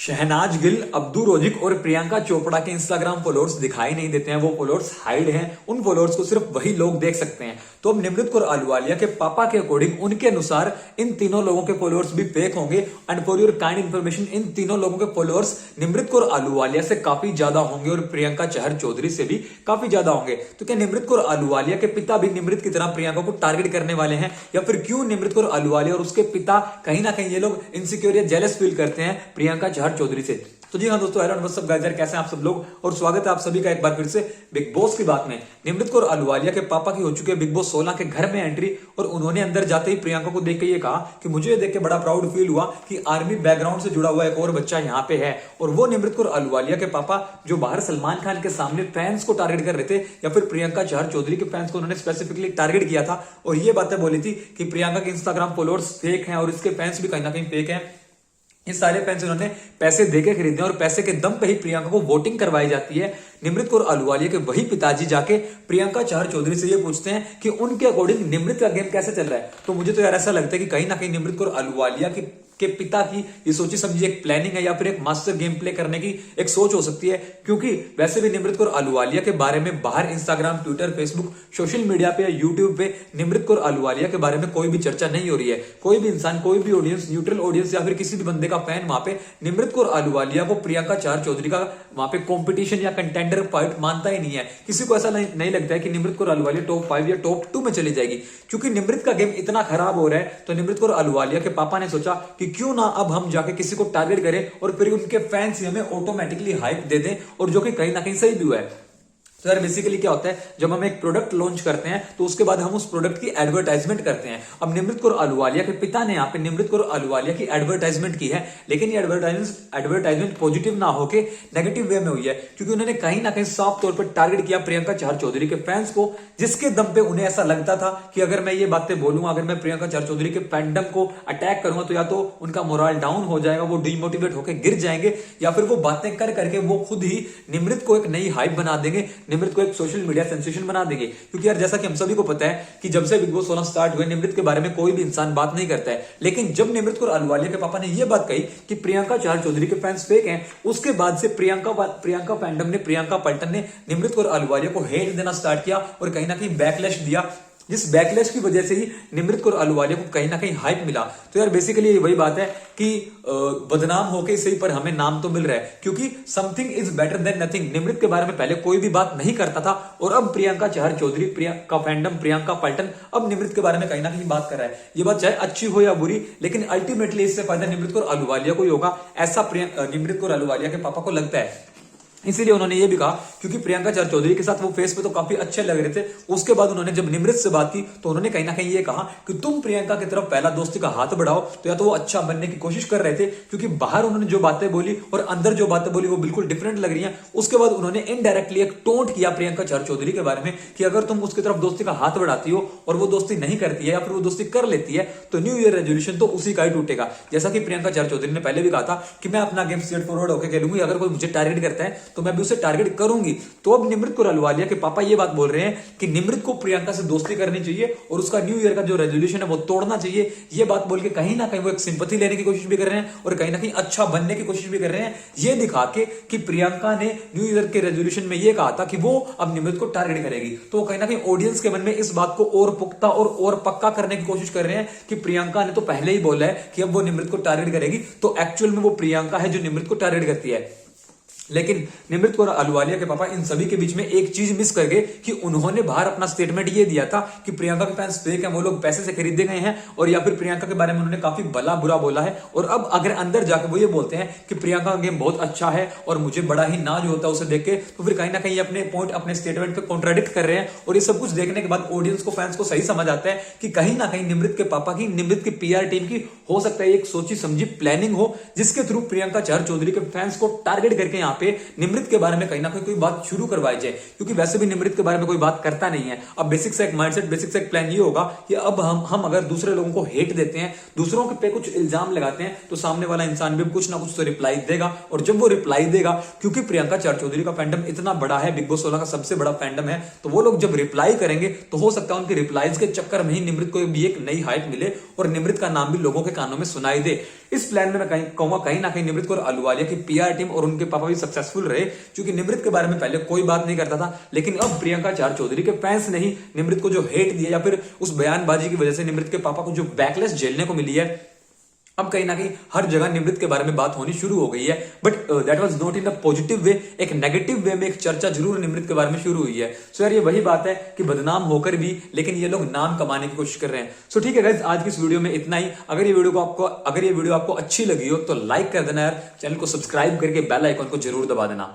Shehnaaz Gill, Abdu Rozik और प्रियंका चोपड़ा के Instagram followers दिखाई नहीं देते हैं। वो फॉलोअर्स हाइड हैं। उन फॉलोअर्स को सिर्फ वही लोग देख सकते हैं। तो अब निमृत कौर अहलुवालिया के पापा के अकॉर्डिंग, उनके अनुसार इन तीनों लोगों के फॉलोअर्स भी फेक होंगे। And for your kind information, इन तीनों लोगों के फॉलोअर्स निमृत कौर अहलुवालिया से काफी ज्यादा होंगे और प्रियंका चहर चौधरी से भी काफी ज्यादा होंगे। तो क्या निमृत कौर अहलुवालिया के पिता भी निमृत की तरह प्रियंका को टारगेट करने वाले हैं, या फिर क्यों निमृत कौर अहलुवालिया और उसके पिता कहीं ना कहीं ये लोग इनसिक्योर या जेलस फील करते हैं प्रियंका चहर चौधरी से? तो जी हाँ दोस्तों, हेलो व्हाट्स अप गाइस, कैसे हैं आप सब लोग, और स्वागत है आप सभी का एक बार फिर से बिग बॉस की बात में। निमृत कौर अहलुवालिया के पापा की हो चुकी है बिग बॉस 16 के घर में एंट्री, और उन्होंने अंदर जाते ही प्रियंका को देख के ये कहा कि मुझे ये देख के बड़ा प्राउड फील हुआ कि आर्मी बैकग्राउंड से जुड़ा हुआ एक और बच्चा यहाँ पे है। और वो निमृत कौर अहलुवालिया के पापा जो बाहर सलमान खान के सामने फैंस को टारगेट कर रहे थे, या फिर प्रियंका चहर चौधरी के फैंस को उन्होंने स्पेसिफिकली टारगेट किया था और ये बातें बोली थी कि प्रियंका के इंस्टाग्राम फॉलोअर्स फेक हैं और इसके फैंस भी कहीं ना कहीं फेक हैं। ये सारे फैंस उन्होंने पैसे देके खरीदे और पैसे के दम पे ही प्रियंका को वोटिंग करवाई जाती है। निमृत कौर अहलुवालिया के वही पिताजी जाके प्रियंका चहर चौधरी से ये पूछते हैं कि उनके अकॉर्डिंग निमृत का गेम कैसे चल रहा है। तो मुझे तो यार ऐसा लगता है कि कहीं ना कहीं निमृत कौर अहलुवालिया के पिता की ये सोची समझी एक प्लानिंग है, या फिर एक मास्टर गेम प्ले करने की एक सोच हो सकती है। क्योंकि वैसे भी निमृत कौर अहलुवालिया के बारे में बाहर Instagram, Twitter, Facebook, social media पे या यूट्यूब पे निमृत कौर अहलुवालिया के बारे में कोई भी चर्चा नहीं हो रही है। कोई भी इंसान, कोई भी ऑडियंस, न्यूट्रल ऑडियंस या फिर किसी भी बंदे का फैन वहां पे निमृत कौर अहलुवालिया को प्रियंका चहर चौधरी का वहां पे कॉम्पिटिशन या कंटेंडर फाइट मानता ही नहीं है। किसी को ऐसा नहीं लगता है कि निमृत कौर अहलुवालिया टॉप 5 या टॉप 2 में चली जाएगी। क्योंकि निमृत का गेम इतना खराब हो रहा है, तो निमृत कौर अहलुवालिया के पापा ने सोचा कि क्यों ना अब हम जाके किसी को टारगेट करें और फिर उनके फैंस ही हमें ऑटोमेटिकली हाइप दे दें, और जो कि कहीं ना कहीं सही भी हुआ है। तो यार बेसिकली क्या होता है, जब हम एक प्रोडक्ट लॉन्च करते हैं तो उसके बाद हम उस प्रोडक्ट की एडवर्टाइजमेंट करते हैं। अब निमृत कौर अहलुवालिया के पिता ने यहाँ पे निमृत कौर अहलुवालिया की एडवर्टाइजमेंट की है, लेकिन ये एडवर्टाइजमेंट पॉजिटिव ना होके नेगेटिव वे में हुई है। क्योंकि उन्होंने कहीं ना कहीं साफ तौर पर टारगेट किया प्रियंका चहर चौधरी के फैंस को, जिसके दम पे उन्हें ऐसा लगता था कि अगर मैं ये बातें बोलूंगा, अगर मैं प्रियंका चहर चौधरी के फैंडम को अटैक करूंगा, तो या तो उनका मोरल डाउन हो जाएगा, वो डिमोटिवेट होकर गिर जाएंगे, या फिर वो बातें कर करके वो खुद ही निमृत को एक नई हाइप बना देंगे, निमृत को एक सोशल मीडिया सेंसेशन बना देंगे। क्योंकि यार जैसा कि हम सभी को पता है कि जब से बिग बॉस 16 स्टार्ट हुए, निमृत के बारे में कोई भी इंसान बात नहीं करता है। लेकिन जब निमृत कौर अहलुवालिया के पापा ने यह बात कही कि प्रियंका चहर चौधरी के फैंस फेक हैं, उसके बाद से प्रियंका फैंडम ने, प्रियंका पलटन ने निमृत कौर अहलुवालिया को हेट देना स्टार्ट किया और कहीं ना कहीं बैकलैश दिया, जिस बैकलैश की वजह से ही निमृत कौर अहलुवालिया को कहीं ना कहीं हाइप मिला। तो यार बेसिकली वही बात है कि बदनाम होके सही पर हमें नाम तो मिल रहा है, क्योंकि something is better than nothing. Nimrit के बारे में पहले कोई भी बात नहीं करता था, और अब प्रियंका चहर चौधरी, प्रियंका फैंडम, प्रियंका पलटन अब निमृत के बारे में कहीं ना कहीं बात कर रहा है। ये बात चाहे अच्छी हो या बुरी, लेकिन अल्टीमेटली इससे फायदा निमृत कौर अहलुवालिया को ही होगा, ऐसा निमृत कौर अहलुवालिया के पापा को लगता है। इसीलिए उन्होंने ये भी कहा, क्योंकि प्रियंका चहर चौधरी के साथ वो फेस पे तो काफी अच्छे लग रहे थे। उसके बाद उन्होंने जब निमृत से बात की तो उन्होंने कहीं ना कहीं ये कहा कि तुम प्रियंका की तरफ पहला दोस्ती का हाथ बढ़ाओ। तो या तो वो अच्छा बनने की कोशिश कर रहे थे, क्योंकि बाहर उन्होंने जो बातें बोली और अंदर जो बातें बोली वो बिल्कुल डिफरेंट लग रही है। उसके बाद उन्होंने इनडायरेक्टली एक टोंट किया प्रियंका चहर चौधरी के बारे में कि अगर तुम उसकी तरफ दोस्ती का हाथ बढ़ाती हो और वो दोस्ती नहीं करती है, या फिर वो दोस्ती कर लेती है, तो न्यू ईयर रेजोल्यूशन तो उसी का ही टूटेगा। जैसा कि प्रियंका चहर चौधरी ने पहले भी कहा था कि मैं अपना गेम स्ट्रेट फॉरवर्ड होकर खेलूंगी, अगर कोई मुझे टारगेट करता है तो मैं भी उसे टारगेट करूंगी। तो अब निमृत कौर अहलुवालिया के पापा ये बात बोल रहे हैं कि निमृत को प्रियंका से दोस्ती करनी चाहिए और उसका न्यू ईयर का जो रेजोल्यूशन है वो तोड़ना चाहिए। ये बात बोल के कहीं ना कहीं वो एक सिंपैथी लेने की कोशिश भी कर रहे हैं और कहीं ना कहीं अच्छा बनने की कोशिश भी कर रहे हैं, ये दिखा के कि प्रियंका ने न्यू ईयर के रेजोल्यूशन में ये कहा था कि वो अब निमृत को टारगेट करेगी। तो वो कहीं ना कहीं ऑडियंस के मन में इस बात को और पुख्ता और पक्का करने की कोशिश कर रहे हैं कि प्रियंका ने तो पहले ही बोला है कि अब वो निमृत को टारगेट करेगी, तो एक्चुअल में वो प्रियंका है जो निमृत को टारगेट करती है। लेकिन निमृत कौर अहलुवालिया के पापा इन सभी के बीच में एक चीज मिस कर गए कि उन्होंने बाहर अपना स्टेटमेंट ये दिया था कि प्रियंका के फैंस फेक हैं, वो लोग पैसे से खरीदे गए हैं, और या फिर प्रियंका के बारे में उन्होंने काफी भला बुरा बोला है। और अब अगर अंदर जाकर वो ये बोलते हैं कि प्रियंका का गेम बहुत अच्छा है और मुझे बड़ा ही नाज होता है उसे देख के, तो फिर कहीं ना कहीं अपने पॉइंट, अपने स्टेटमेंट पे कॉन्ट्राडिक्ट कर रहे हैं। और ये सब कुछ देखने के बाद ऑडियंस को, फैंस को सही समझ आता है कि कहीं ना कहीं निमृत के पापा की, निमृत की पीआर टीम की हो सकता है एक सोची समझी प्लानिंग हो, जिसके थ्रू प्रियंका चहर चौधरी के फैंस को टारगेट करके यहाँ पे निमृत के बारे में कहीं ना कहीं कोई बात शुरू करवाई जाए। क्योंकि वैसे भी निमृत के बारे में कोई बात करता नहीं है। अब बेसिक से एक माइंडसेट, बेसिक से एक प्लान ये होगा कि अब हम अगर दूसरे लोगों को हेट देते हैं, दूसरों के पे कुछ इल्जाम लगाते हैं, तो सामने वाला इंसान भी कुछ ना कुछ तो रिप्लाई देगा। और जब वो रिप्लाई देगा, क्योंकि प्रियंका चहर चौधरी का फैंडम इतना बड़ा है, बिग बॉस 16 का सबसे बड़ा फैंडम है, तो वो लोग जब रिप्लाई करेंगे तो हो सकता है उनके रिप्लाईज के चक्कर में ही निमृत को भी एक नई हाइप मिले और निमृत का नाम भी लोगों के कानों में सुनाई दे। इस प्लान में मैं कहूंगा कहीं ना कहीं निमृत कौर अहलूवालिया की पीआर टीम और उनके पापा भी सक्सेसफुल रहे, क्योंकि निमृत के बारे में पहले कोई बात नहीं करता था, लेकिन अब प्रियंका चार चौधरी के फैंस ने ही निमृत को जो हेट दिया या फिर उस बयानबाजी की वजह से निमृत के पापा को जो बैकलेस झेलने को मिली है, अब कहीं ना कहीं हर जगह निमृत के बारे में बात होनी शुरू हो गई है। But that was not in a positive way, एक नेगेटिव वे में एक चर्चा जरूर निमृत के बारे में शुरू हुई है। सो यार ये वही बात है कि बदनाम होकर भी लेकिन ये लोग नाम कमाने की कोशिश कर रहे हैं। सो ठीक है गाइस, आज की इस वीडियो में इतना ही। अगर ये वीडियो आपको अच्छी लगी हो तो लाइक कर देना यार, चैनल को सब्सक्राइब करके बेल आइकन को जरूर दबा देना।